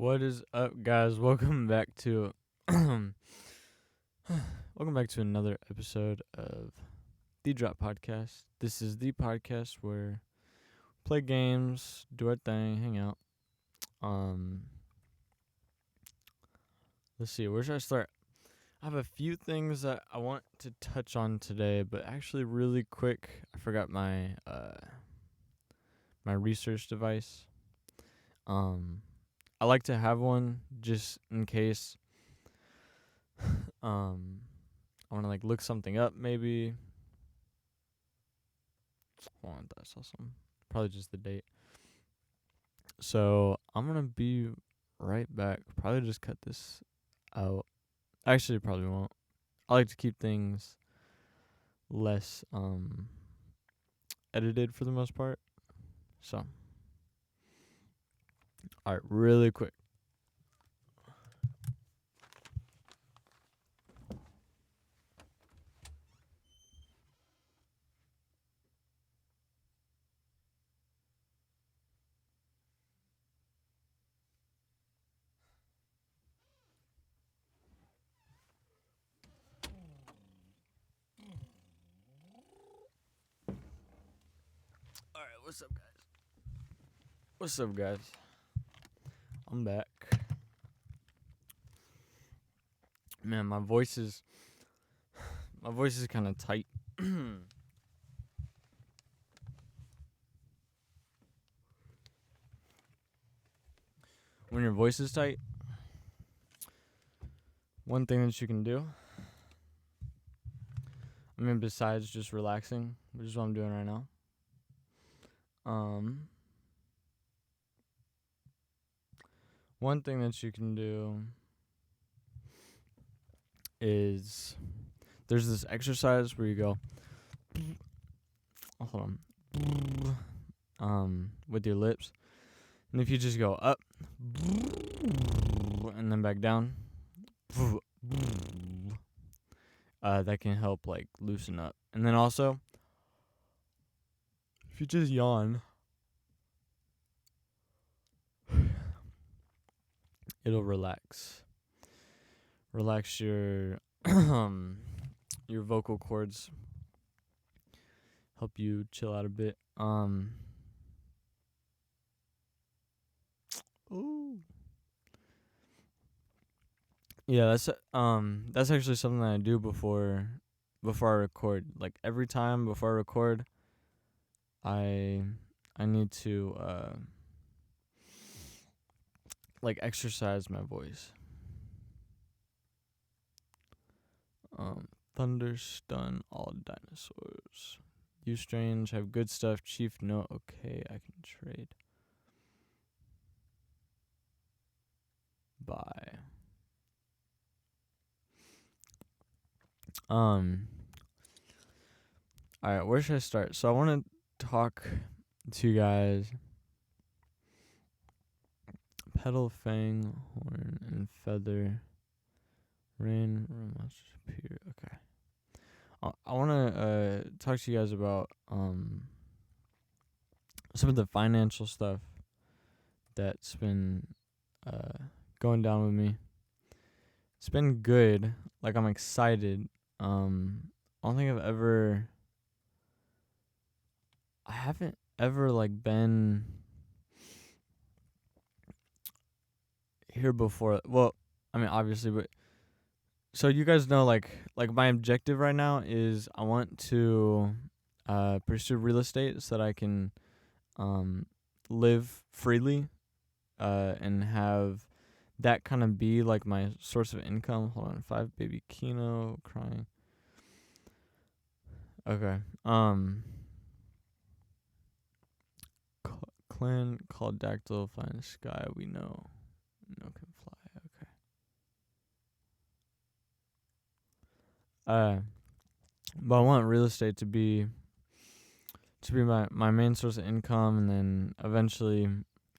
What is up, guys? Welcome back to welcome back to another episode of TheDropPodcast. This is the podcast where we play games, do our thing, hang out. Let's see, where should I start? I have a few things that I want to touch on today, but actually really quick, I forgot my my research device. I like to have one just in case I want to look something up maybe. Hold on, I saw something. Probably just the date. So I'm gonna be right back. Probably just cut this out. Actually, probably won't. I like to keep things less edited for the most part. So, alright, really quick. Alright, what's up, guys? What's up, guys? I'm back. Man, my voice is kind of tight. When your voice is tight, one thing that you can do, besides just relaxing, which is what I'm doing right now, one thing that you can do is there's this exercise where you go with your lips, and if you just go up and then back down, that can help loosen up. And then also, if you just yawn, it'll relax your your vocal cords, help you chill out a bit. Ooh. Yeah, that's actually something that I do before I record. Like every time before I record, I need to exercise my voice. Thunder stun all dinosaurs. You strange have good stuff. Chief no okay, I can trade. Bye. Alright, where should I start? So I want to talk to you guys. Petal, fang, horn, and feather. Rain, monsters appear. Okay. I want to talk to you guys about some of the financial stuff that's been going down with me. It's been good. I'm excited. I don't think I haven't ever been here before. Well, obviously, but so you guys know my objective right now is I want to pursue real estate so that I can live freely and have that kind of be my source of income. Hold on, 5 baby Kino crying. Okay. Clan called Dactyl fly in the sky. We know. No can fly. Okay. But I want real estate to be my main source of income, and then eventually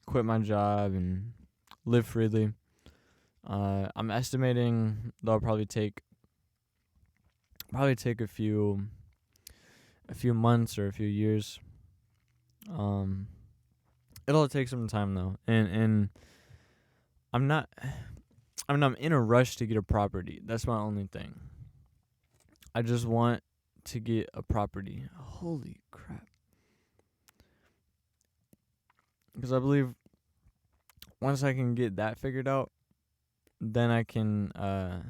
quit my job and live freely. I'm estimating that'll probably take a few months or a few years. It'll take some time though, and I'm not I'm in a rush to get a property. That's my only thing. I just want to get a property. Holy crap. Because I believe once I can get that figured out, then I can uh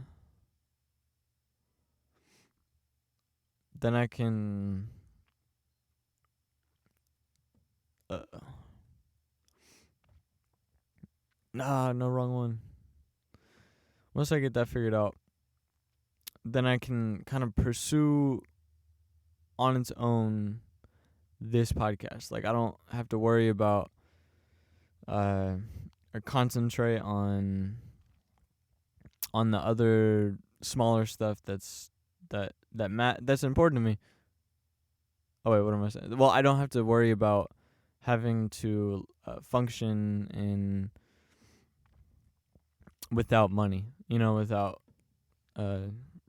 no, wrong one. Once I get that figured out, then I can kind of pursue on its own this podcast. Like I don't have to worry about or concentrate on the other smaller stuff that's important to me. Oh wait, what am I saying? Well, I don't have to worry about having to function in without money, without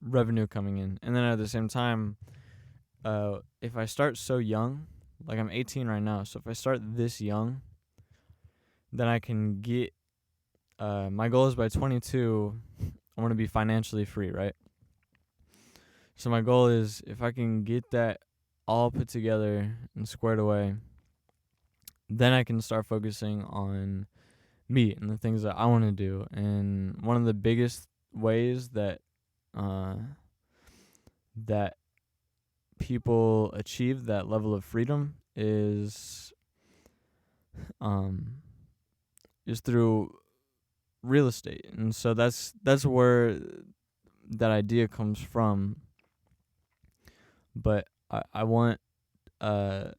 revenue coming in. And then at the same time, if I start so young, like I'm 18 right now, so if I start this young, then I can get my goal is by 22 I want to be financially free, right? So my goal is if I can get that all put together and squared away, then I can start focusing on me and the things that I want to do. And one of the biggest ways that that people achieve that level of freedom is through real estate. And so that's where that idea comes from. But I want to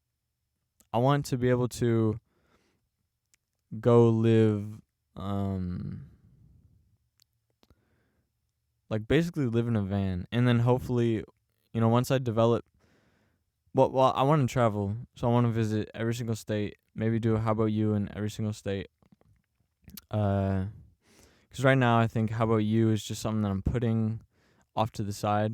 be able to go live like basically live in a van, and then hopefully, once I develop well I want to travel, so I want to visit every single state, maybe do a How About You in every single state. Cuz right now I think How About You is just something that I'm putting off to the side.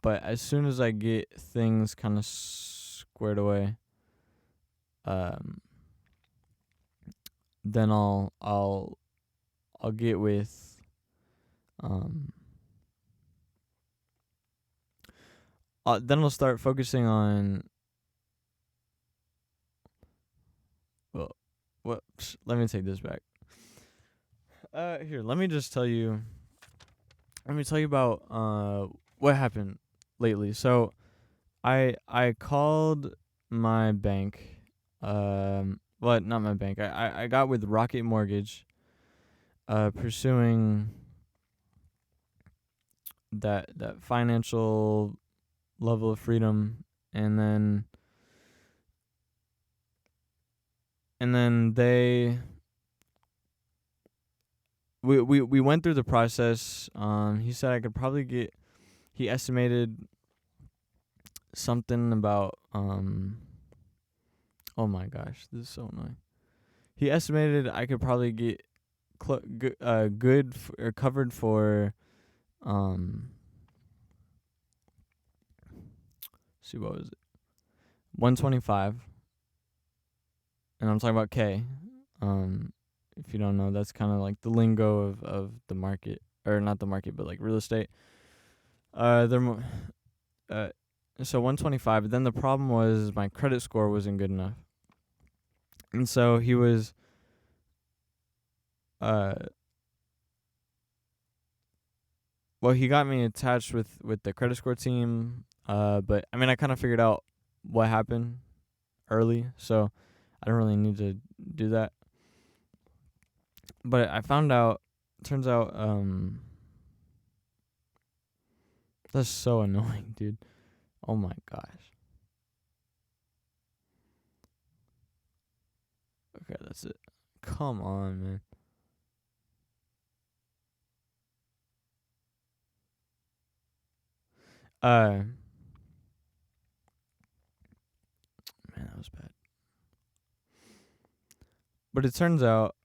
But as soon as I get things kind of squared away, then I'll get with then I'll start focusing on let me take this back. Here, let me tell you about what happened lately. So I called my bank. Not my bank. I got with Rocket Mortgage, pursuing that financial level of freedom, and then we went through the process. He said I could probably he estimated something about oh my gosh, this is so annoying. He estimated I could probably get good or covered for see, what was it? 125. And I'm talking about K. If you don't know, that's kind of like the lingo of the market, or not the market, but like real estate. So 125. But then the problem was my credit score wasn't good enough, and so he was he got me attached with the credit score team. But I mean, I kind of figured out what happened early, so I don't really need to do that. But I found out, turns out, that's so annoying, dude. Oh my gosh. Okay, that's it. Come on, man. Man, that was bad. But it turns out,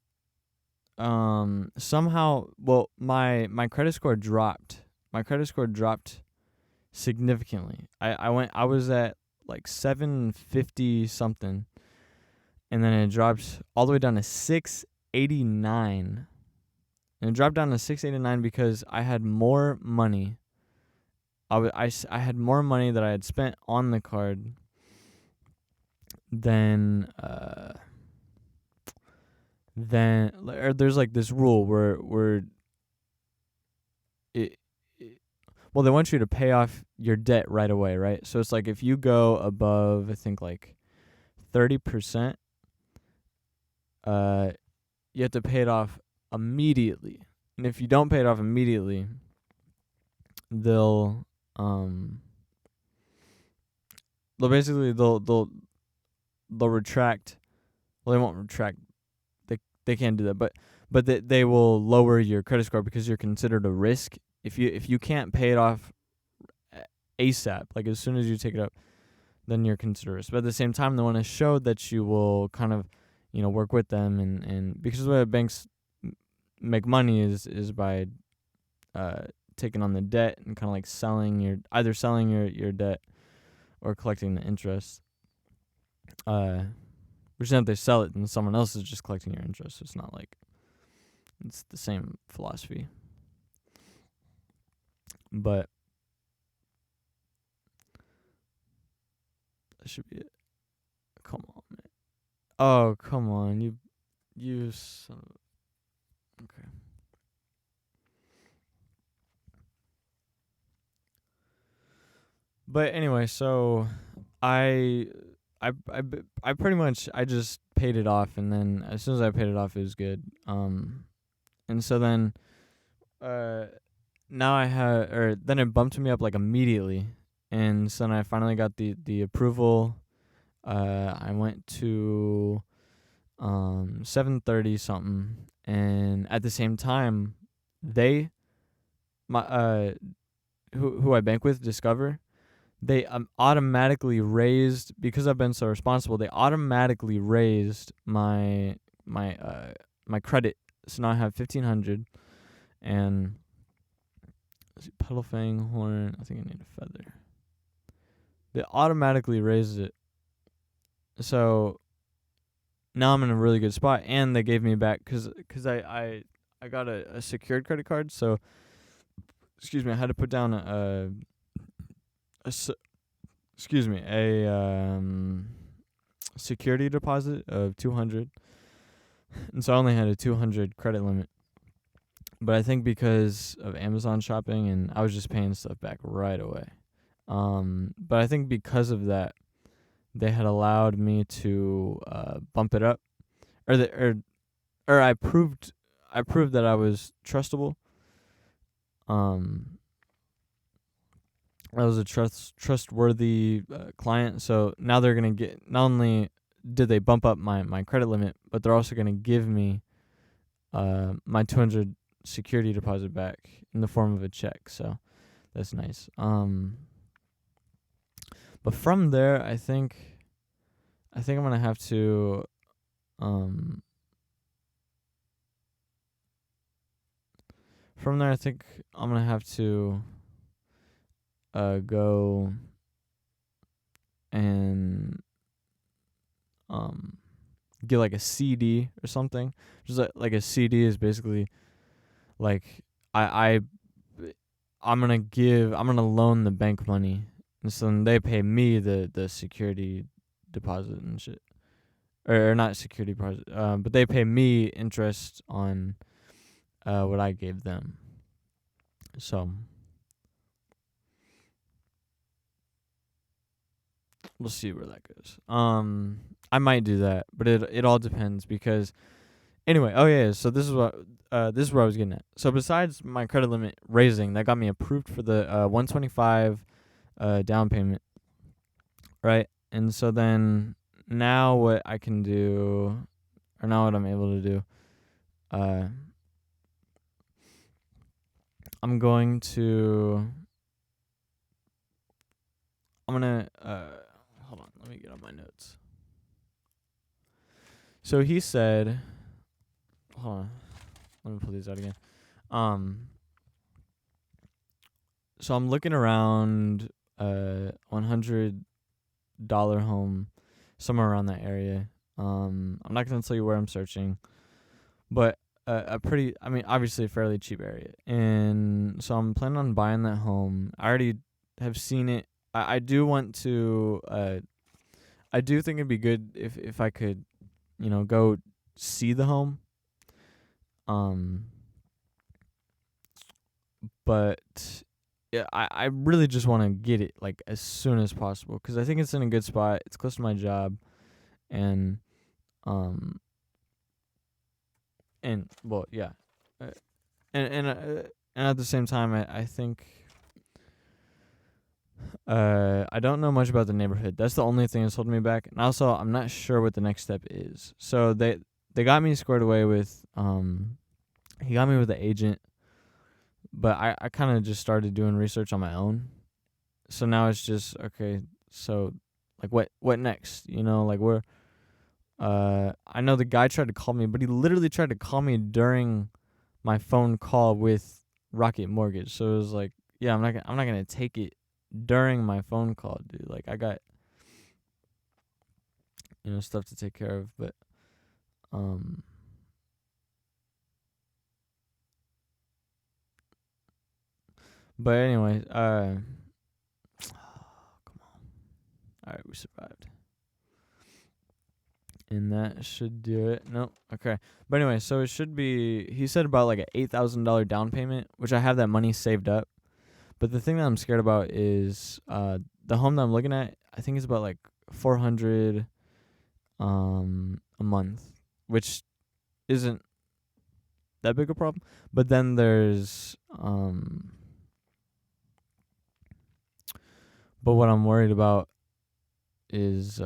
somehow, my credit score dropped. My credit score dropped significantly. I was at like 750 something, and then it dropped all the way down to 689. And it dropped down to 689 because I had more money. I had more money that I had spent on the card than or there's like this rule where it well, they want you to pay off your debt right away, right? So it's like if you go above, I think like 30%, you have to pay it off immediately. And if you don't pay it off immediately, they'll retract. Well, they won't retract. They can't do that, but they will lower your credit score because you're considered a risk. If you can't pay it off ASAP, like as soon as you take it up, then you're considered a risk. But at the same time, they want to show that you will kind of, work with them, and because the way banks make money is by taking on the debt and kind of like selling your debt or collecting the interest. Which then if they sell it, then someone else is just collecting your interest. So it's not like it's the same philosophy. But that should be it. Come on, man. Oh, come on. You son of a... Okay. But anyway, so I pretty much I just paid it off, and then as soon as I paid it off, it was good. And so then, now then it bumped me up like immediately, and so then I finally got the approval. I went to 7:30 something, and at the same time, who I bank with, Discover, they automatically raised, because I've been so responsible. They automatically raised my credit, so now I have 1,500, and pedal fang horn. I think I need a feather. They automatically raised it, so now I'm in a really good spot, and they gave me back because I got a secured credit card, so I had to put down a security deposit of 200, and so I only had a 200 credit limit. But I think because of Amazon shopping, and I was just paying stuff back right away. But I think because of that, they had allowed me to bump it up, or I proved that I was trustable. I was a trustworthy client, so now they're gonna get, not only did they bump up my credit limit, but they're also gonna give me my 200 security deposit back in the form of a check. So that's nice. But from there, I think I'm gonna have to from there I think I'm gonna have to go and get like a CD or something. Just like a CD is basically like I'm gonna loan the bank money, and so then they pay me the security deposit and shit, or not security deposit, but they pay me interest on what I gave them. So we'll see where that goes. I might do that, but it all depends, because anyway, so this is where I was getting at. So besides my credit limit raising, that got me approved for the 125 down payment, right? And so then now what I can do, or now what I'm able to do, I'm gonna hold on, let me get up my notes. So he said, hold on, let me pull these out again. So I'm looking around $100 home, somewhere around that area. I'm not gonna tell you where I'm searching, but obviously a fairly cheap area. And so I'm planning on buying that home. I already have seen it. I do want to. I do think it'd be good if I could, go see the home. But yeah, I really just want to get it like as soon as possible because I think it's in a good spot. It's close to my job, and um and well yeah, uh, and at the same time I think I don't know much about the neighborhood. That's the only thing that's holding me back, and also I'm not sure what the next step is. So they got me squared away with he got me with the agent, but I kind of just started doing research on my own. So now it's just okay. So like what next? Like where I know the guy tried to call me, but he literally tried to call me during my phone call with Rocket Mortgage. So it was like, yeah, I'm not going to take it during my phone call, dude. Like I got stuff to take care of, but um but anyway, come on. All right, we survived. And that should do it. Nope. Okay. But anyway, so it should be. He said about like a $8,000 down payment, which I have that money saved up. But the thing that I'm scared about is the home that I'm looking at. I think it's about like 400 a month, which isn't that big a problem. But then there's but what I'm worried about is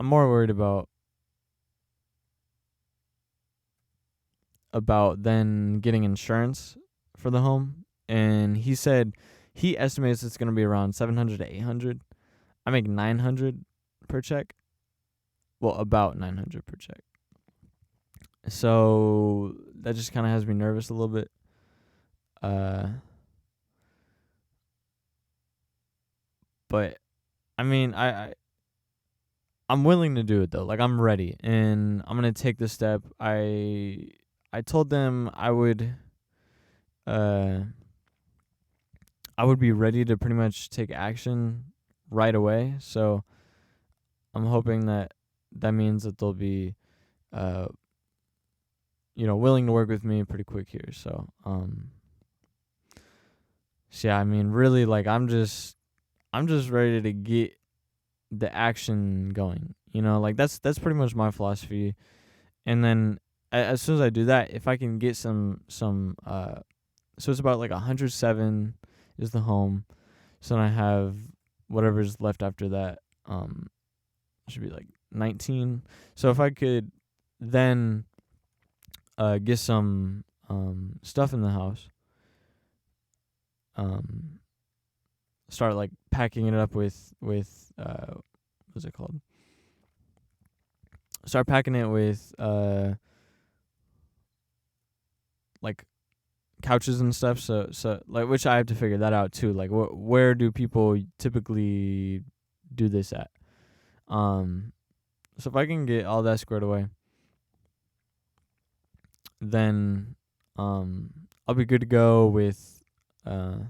I'm more worried about then getting insurance for the home. And he said he estimates it's going to be around 700 to 800. I make 900 per check. Well, about 900 per check. So that just kind of has me nervous a little bit. But I mean, I'm willing to do it though. Like I'm ready and I'm going to take this step. I told them I would be ready to pretty much take action right away. So I'm hoping that means that they'll be willing to work with me pretty quick here. So yeah, I mean really like I'm just ready to get the action going. Like that's pretty much my philosophy. And then as soon as I do that, if I can get some so it's about like 107 is the home. So then I have whatever's left after that. Should be like 19. So if I could then get some stuff in the house, start like packing it up with what's it called? Start packing it with like couches and stuff. So like which I have to figure that out too. Like where do people typically do this at? So if I can get all that squared away, then I'll be good to go with I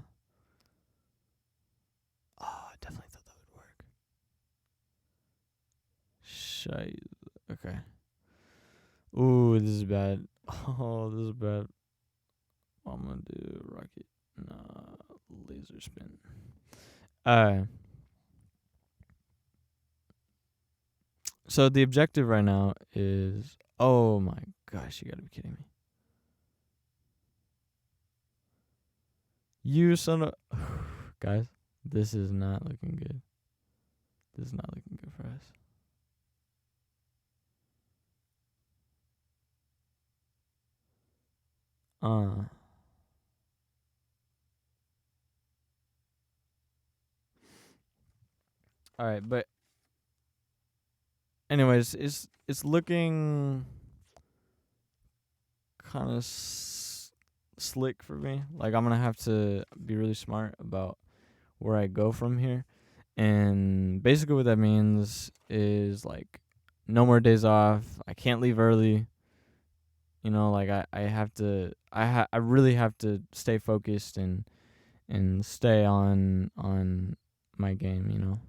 definitely thought that would work. Okay. Ooh, this is bad. Oh, this is bad. I'm gonna do rocket. Nah, laser spin. So the objective right now is. Oh my gosh, you gotta be kidding me. You son of. Guys, this is not looking good. This is not looking good for us. All right, but anyways, it's looking kind of slick for me. Like, I'm gonna have to be really smart about where I go from here. And basically what that means is, like, no more days off. I can't leave early. You know, like, I have to I really have to stay focused and stay on my game, you know.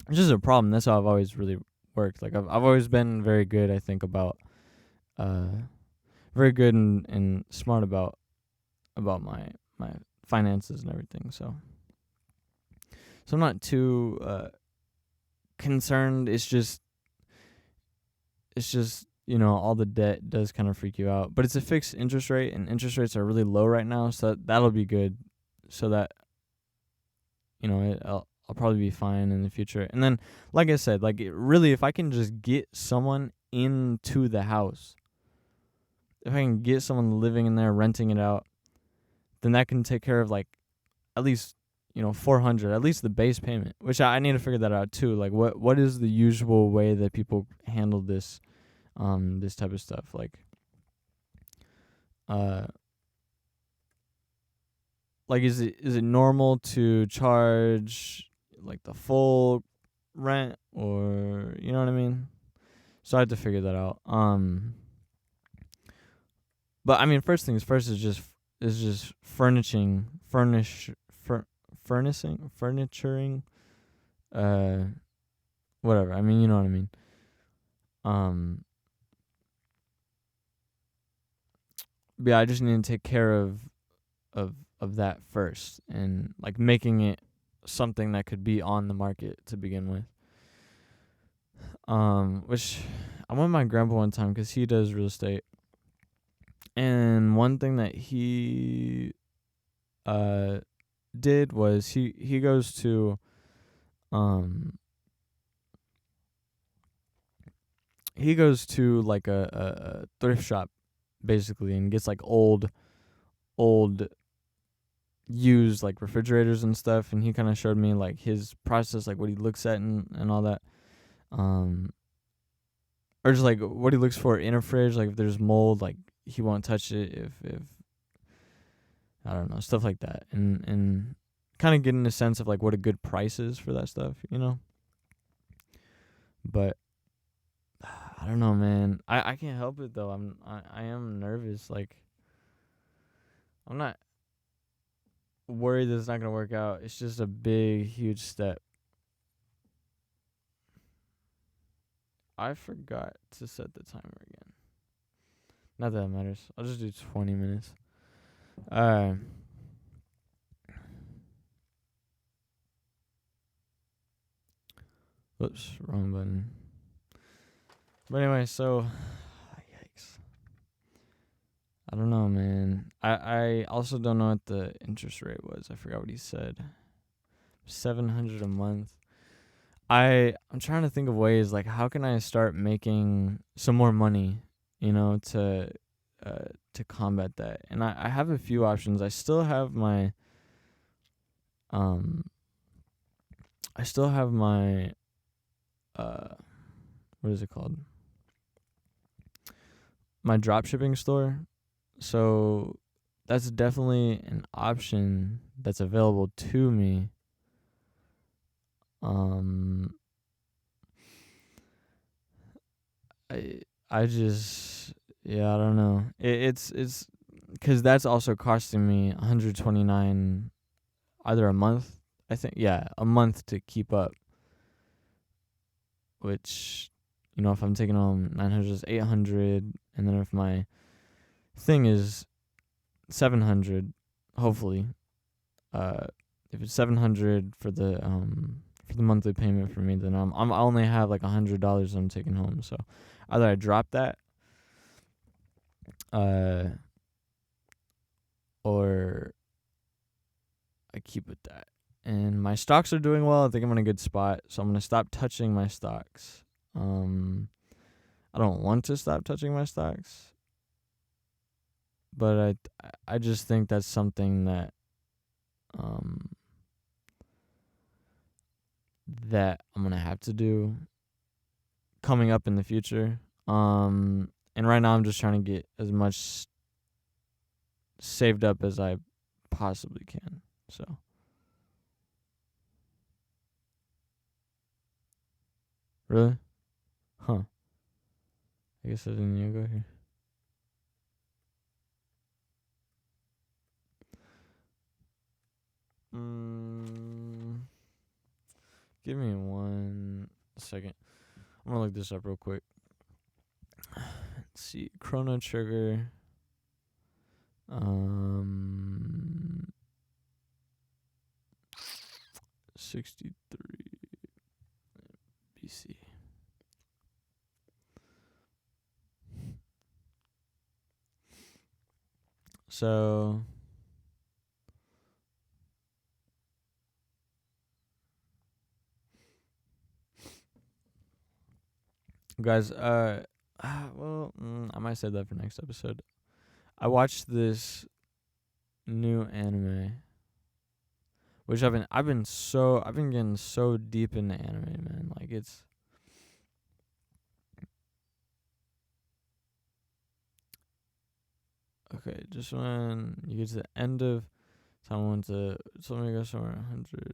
It's just a problem. That's how I've always really worked. Like, I've always been very good, I think, about uh very good and smart about my finances and everything. So I'm not too concerned. It's just you know, all the debt does kind of freak you out, but it's a fixed interest rate, and interest rates are really low right now, so that'll be good. So that, you know, I'll probably be fine in the future. And then, like I said, like, really, if I can just get someone into the house, if I can get someone living in there, renting it out, then that can take care of, like, at least, you know, 400, at least the base payment, which I need to figure that out too. Like, what is the usual way that people handle this this type of stuff? Uh like, is it normal to charge, like, the full rent, or, you know what I mean? So I have to figure that out. But I mean, first things first is just furnituring, uh, whatever. I mean, you know what I mean. Um, but yeah, I just need to take care of that first, and, like, making it something that could be on the market to begin with. Which I went with my grandpa one time because he does real estate, and one thing that he did was he goes to like a thrift shop, basically, and gets, like, old used, like, refrigerators and stuff, and he kind of showed me, like, his process, like, what he looks at and all that. Or just, like, what he looks for in a fridge, like, if there's mold, like, he won't touch it, if I don't know, stuff like that. And kind of getting a sense of, like, what a good price is for that stuff, you know. But I don't know, man. I can't help it though. I am nervous. Like, I'm not worried that it's not gonna work out. It's just a big, huge step. I forgot to set the timer again. Not that it matters. I'll just do 20 minutes. Whoops, wrong button. But anyway, so yikes. I don't know, man. I also don't know what the interest rate was. I forgot what he said. $700 a month. I'm trying to think of ways, like, how can I start making some more money, you know, to combat that. And I have a few options. I still have my what is it called? My drop shipping store. So that's definitely an option that's available to me. I just, yeah, I don't know. It's because that's also costing me $129 either a month. I think, yeah, a month to keep up. Which, you know, if I'm taking home 900, is 800, and then if my thing is 700, hopefully, if it's 700 for the monthly payment for me, then I only have like $100 I'm taking home. So either I drop that, or I keep with that. And my stocks are doing well. I think I'm in a good spot, so I'm gonna stop touching my stocks. I don't want to stop touching my stocks, but I just think that's something that that I'm gonna have to do coming up in the future. And right now I'm just trying to get as much saved up as I possibly can. So really? Huh. I guess I didn't need to go here. Give me 1 second. I'm gonna look this up real quick. Let's see. Chrono Trigger. 63 BC. So guys, I might save that for next episode. I watched this new anime, which I've been getting so deep into anime, man. Like it's okay. Just when you get to the end of time, somebody go somewhere 100.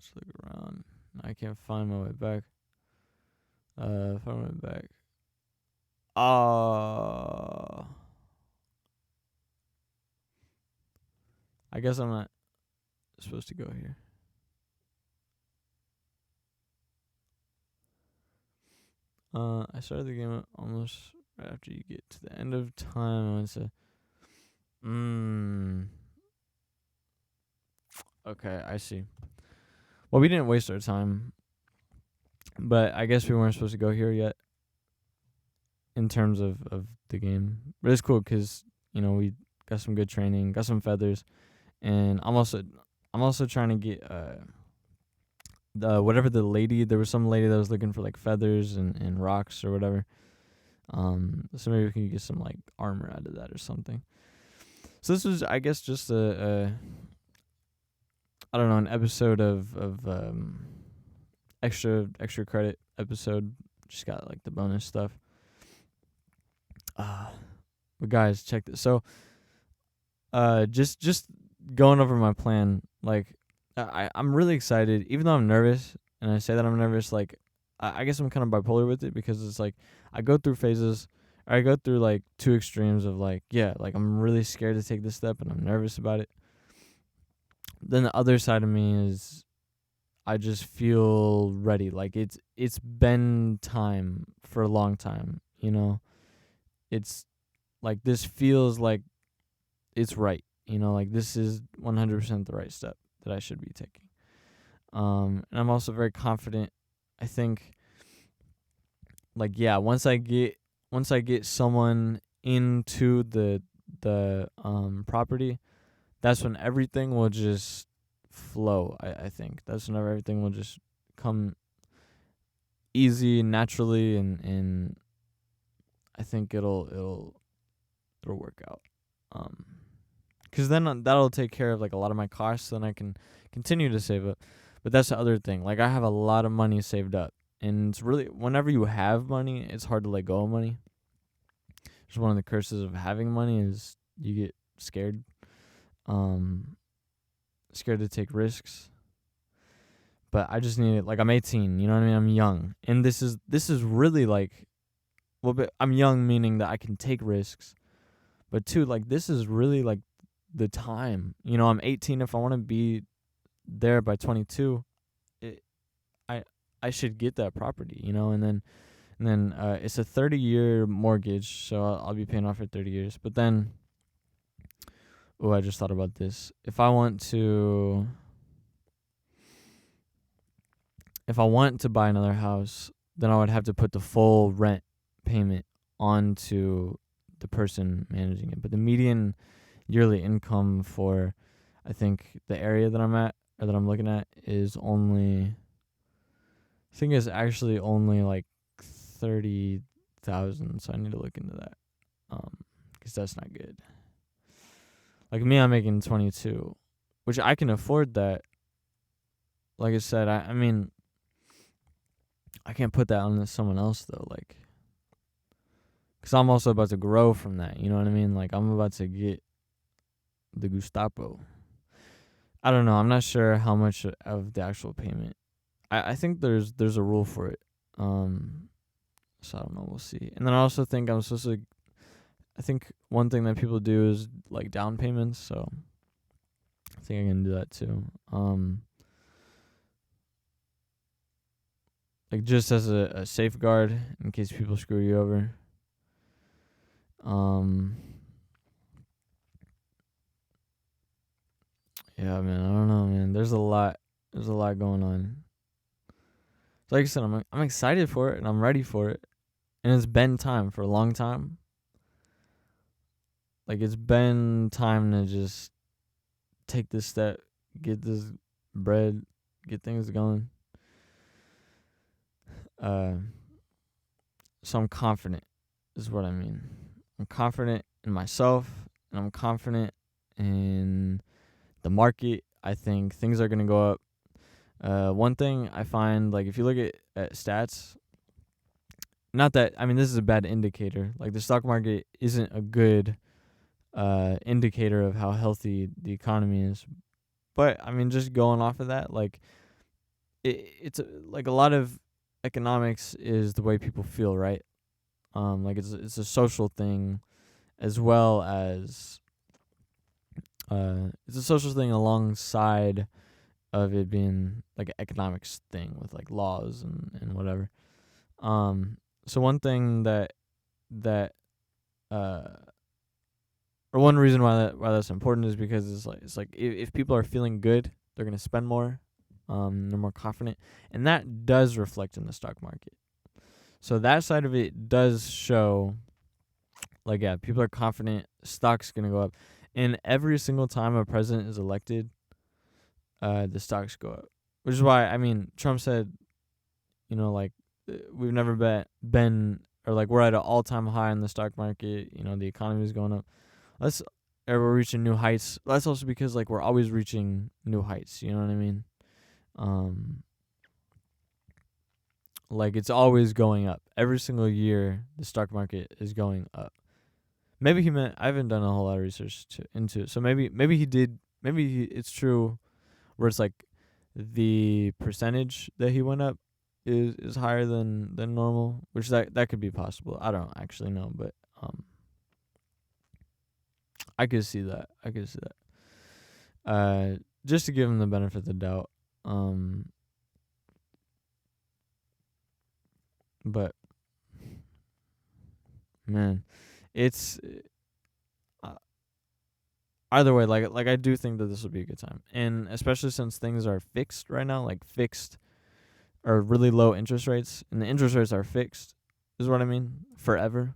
Just look around. I can't find my way back. Find my way back. I guess I'm not supposed to go here. I started the game almost right after you get to the end of time. I went to. Okay, I see. Well, we didn't waste our time, but I guess we weren't supposed to go here yet. In terms of the game, but it's cool because we got some good training, got some feathers, and I'm also trying to get whatever there was some lady that was looking for like feathers and rocks or whatever. So maybe we can get some like armor out of that or something. So this was, I guess, just a I don't know, an episode of extra credit episode. Just got like the bonus stuff. But guys, check this. So, just going over my plan. Like, I'm really excited, even though I'm nervous. And I say that I'm nervous. Like, I guess I'm kind of bipolar with it because it's like I go through phases. Or I go through like two extremes of like, yeah, like I'm really scared to take this step and I'm nervous about it. Then the other side of me is I just feel ready. Like it's been time for a long time. It's like this feels like it's right. Like this is 100% the right step that I should be taking. And I'm also very confident. I think, like, yeah, once I get someone into the property, that's when everything will just flow. I think that's when everything will just come easy, naturally, and I think it'll work out. Because then that'll take care of like a lot of my costs. Then I can continue to save up. But that's the other thing. Like I have a lot of money saved up, and it's really, whenever you have money, it's hard to let go of money. Just one of the curses of having money is you get scared, scared to take risks. But I just need it. Like I'm 18, you know what I mean? I'm young, and this is really like, well, but I'm young meaning that I can take risks. But two, like this is really like the time. I'm 18. If I want to be there by 22, I should get that property. And then it's a 30-year mortgage, so I'll be paying off for 30 years. But then, I just thought about this. If I want to buy another house, then I would have to put the full rent payment onto the person managing it. But the median yearly income for, I think, the area that I'm at or that I'm looking at is only, I think it's actually only like 30,000. So I need to look into that, because that's not good. Like me, I'm making 22, which I can afford that. Like I said, I mean, I can't put that on someone else though, like, because I'm also about to grow from that. You know what I mean? Like I'm about to get the Gestapo. I don't know. I'm not sure how much of the actual payment. I think there's a rule for it. So I don't know. We'll see. And then I also think I'm supposed to. I think one thing that people do is like down payments. So I think I can do that too. Like just as a safeguard in case people screw you over. Yeah, man. I don't know, man. There's a lot. There's a lot going on. So like I said, I'm excited for it and I'm ready for it, and it's been time for a long time. Like it's been time to just take this step, get this bread, get things going. So I'm confident, is what I mean. I'm confident in myself, and I'm confident in the market. I think things are gonna go up. One thing I find, like if you look at stats, not that I mean this is a bad indicator. Like the stock market isn't a good indicator of how healthy the economy is. But I mean, just going off of that, like it's like a lot of economics is the way people feel, right? Like it's a social thing as well as it's a social thing alongside of it being like an economics thing with like laws and whatever. So one thing that or one reason why that's important is because it's like if people are feeling good, they're gonna spend more. They're more confident, and that does reflect in the stock market. So that side of it does show, like yeah, people are confident, stock's gonna go up, and every single time a president is elected, the stocks go up, which is why I mean Trump said, like we've never been or like we're at an all-time high in the stock market. The economy is going up. We're reaching new heights. That's also because like we're always reaching new heights. You know what I mean? Like it's always going up. Every single year, the stock market is going up. Maybe he meant I haven't done a whole lot of research into it. So maybe he did. It's true, where it's like the percentage that he went up is higher than normal, which that could be possible. I don't actually know, but I could see that. Just to give him the benefit of the doubt. But man, it's either way. Like I do think that this will be a good time, and especially since things are fixed right now, like fixed or really low interest rates, and the interest rates are fixed, is what I mean, forever.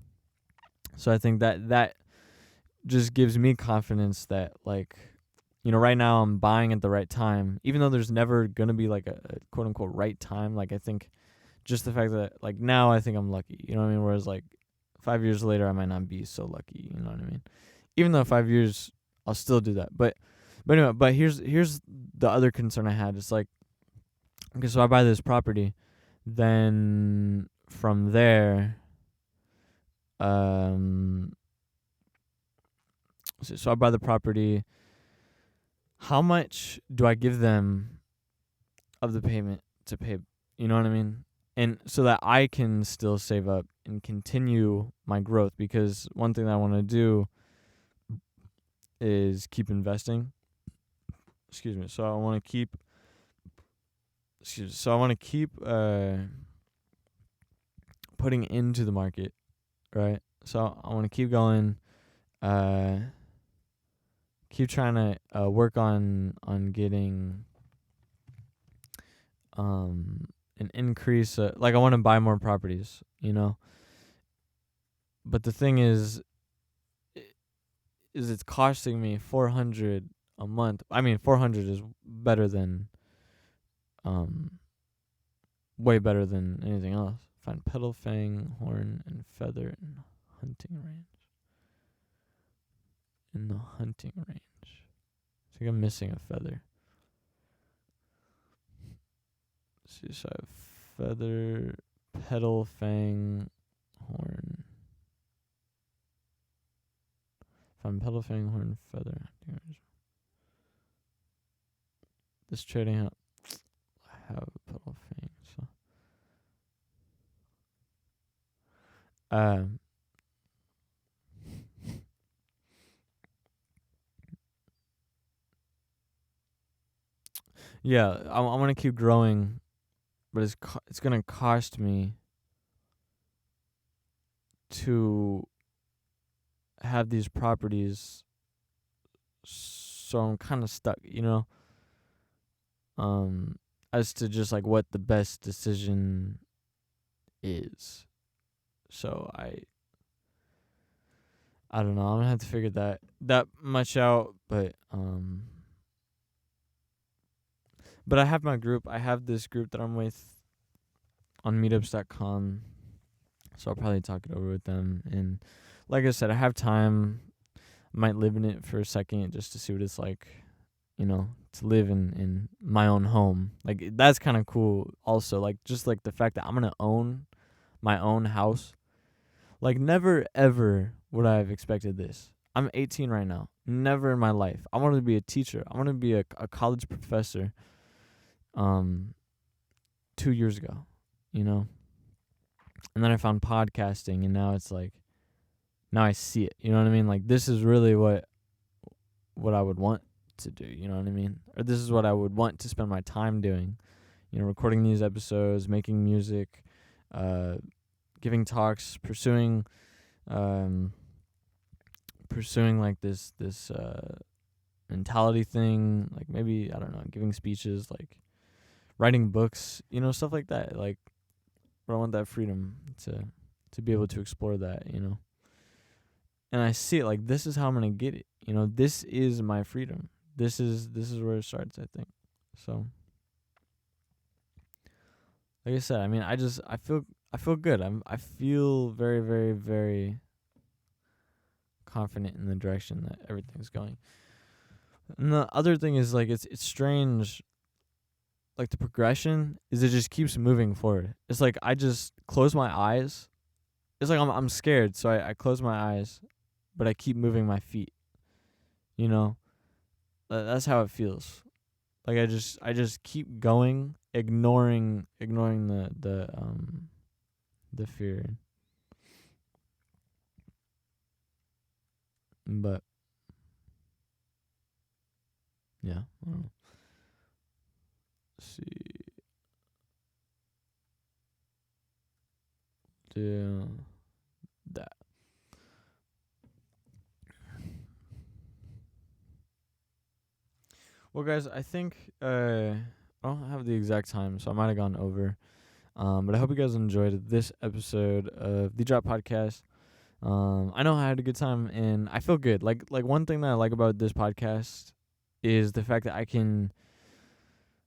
So I think that just gives me confidence that like, right now I'm buying at the right time, even though there's never gonna be like a quote unquote right time. Like I think just the fact that like now I think I'm lucky, you know what I mean? Whereas like 5 years later I might not be so lucky, you know what I mean? Even though 5 years I'll still do that. But anyway, but here's the other concern I had. It's like, okay, so I buy this property, then from there, so I buy the property. How much do I give them of the payment to pay? You know what I mean? And so that I can still save up and continue my growth, because one thing that I want to do is keep investing. Excuse me. So I want to keep. So I want to keep putting into the market, right? So I want to keep going. Keep trying to work on getting an increase. Like I want to buy more properties, But the thing is it's costing me $400 a month. I mean, 400 is better than, way better than anything else. Find petal, fang, horn, and feather in hunting range. In the hunting range. I think I'm missing a feather. See, so I have feather, petal, fang, horn. Found pedal fang, horn, feather. This trading house. I have a pedal fang, so. Yeah, I want to keep growing, but it's gonna cost me to have these properties, so I'm kind of stuck, as to just like what the best decision is. So I don't know. I'm gonna have to figure that much out, but I have my group. I have this group that I'm with on meetups.com, so I'll probably talk it over with them. And like I said, I have time. I might live in it for a second just to see what it's like, to live in my own home. Like, that's kind of cool also. Like, just like the fact that I'm going to own my own house. Like, never ever would I have expected this. I'm 18 right now. Never in my life. I wanted to be a teacher. I wanted to be a college professor 2 years ago, And then I found podcasting, and now it's like, now I see it. You know what I mean? Like, this is really what I would want to do. You know what I mean? Or this is what I would want to spend my time doing. Recording these episodes, making music, giving talks, pursuing like this mentality thing. Like, maybe, I don't know, giving speeches, like writing books, stuff like that. Like, but I want that freedom to be able to explore that, And I see it like, this is how I'm gonna get it. This is my freedom. This is where it starts, I think. So, like I said, I mean, I feel good. I feel very, very, very confident in the direction that everything's going. And the other thing is, like, it's strange. Like, the progression is, it just keeps moving forward. It's like I just close my eyes. It's like I'm scared, so I close my eyes, but I keep moving my feet. That's how it feels. Like, I just keep going, ignoring the fear. But yeah, I don't know. Let's see. Do that. Well, guys, I think I don't have the exact time, so I might have gone over. But I hope you guys enjoyed this episode of the Drop Podcast. I know I had a good time, and I feel good. Like one thing that I like about this podcast is the fact that I can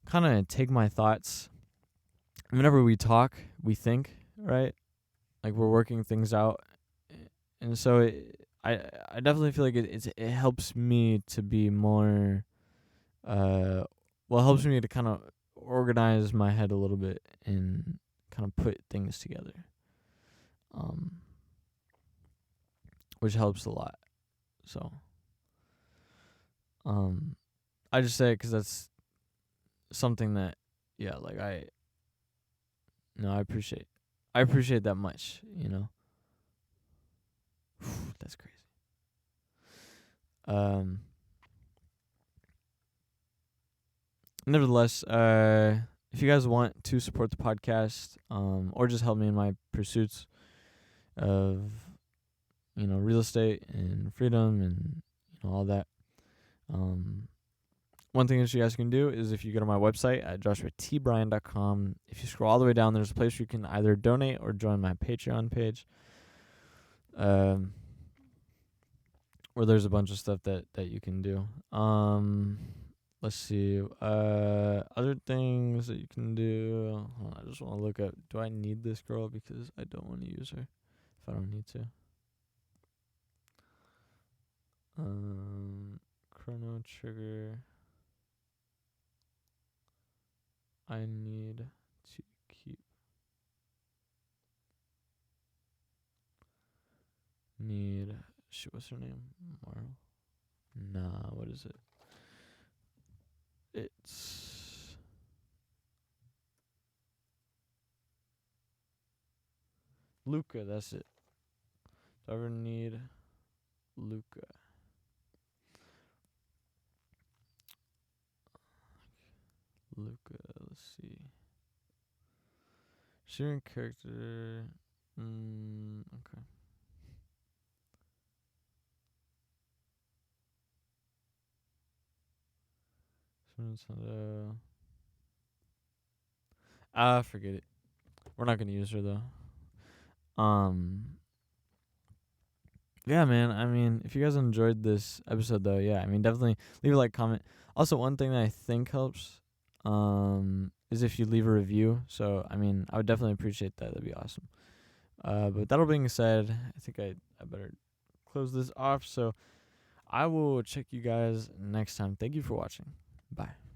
kind of take my thoughts. Whenever we talk, we think, right? Like, we're working things out, and so I definitely feel like it helps me to be more. It helps me to kind of organize my head a little bit and kind of put things together. Which helps a lot. So, I just say it 'cause that's something that, yeah, like I appreciate. I appreciate that much, That's crazy. Nevertheless, if you guys want to support the podcast, or just help me in my pursuits of, real estate and freedom and, all that, one thing that you guys can do is, if you go to my website at joshuatbryan.com, if you scroll all the way down, there's a place where you can either donate or join my Patreon page, where there's a bunch of stuff that you can do. Let's see. Other things that you can do. I just want to look up. Do I need this girl? Because I don't want to use her if I don't need to. Chrono Trigger. I need to keep. Shit, what's her name? Marl? Nah, what is it? It's Luca, that's it. Do I ever need Luca? Luca, let's see. Sharing character. Okay. Forget it. We're not gonna use her though. Yeah, man. I mean, if you guys enjoyed this episode, though, yeah, I mean, definitely leave a like, comment. Also, one thing that I think helps, is if you leave a review. So, I mean, I would definitely appreciate that. That'd be awesome. But that all being said, I think I better close this off. So, I will check you guys next time. Thank you for watching. Bye.